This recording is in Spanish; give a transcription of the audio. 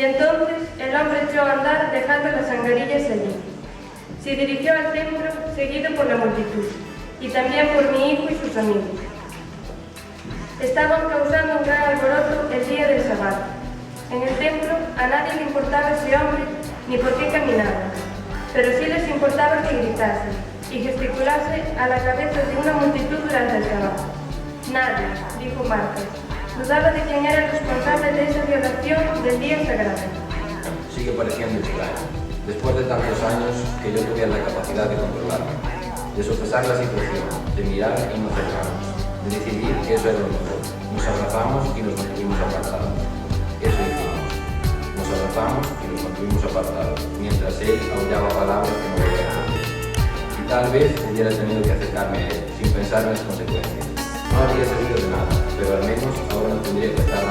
entonces el hombre echó a andar dejando las angarillas allí. Se dirigió al templo seguido por la multitud, y también por mi hijo y sus amigos. Estaban causando un gran alboroto el día del sábado. En el templo a nadie le importaba ese hombre ni por qué caminaba, pero sí les importaba que gritase y gesticulase a la cabeza de una multitud durante el trabajo. Nadie, dijo Marcos, dudaba de quién era el responsable de esa violación del día sagrado. Sigue pareciendo extraño, después de tantos años que yo tuviera la capacidad de controlarme, de sopesar la situación, de mirar y no cerrarnos, de decidir que eso era lo mejor. Nos abrazamos y nos mantuvimos apartados. Eso hicimos. Nos abrazamos y nos mantuvimos apartados, mientras él aullaba palabras que no volvían a oír. Y tal vez hubiera tenido que acercarme a él, sin pensar en las consecuencias. No habría servido de nada, pero al menos ahora no tendría que estar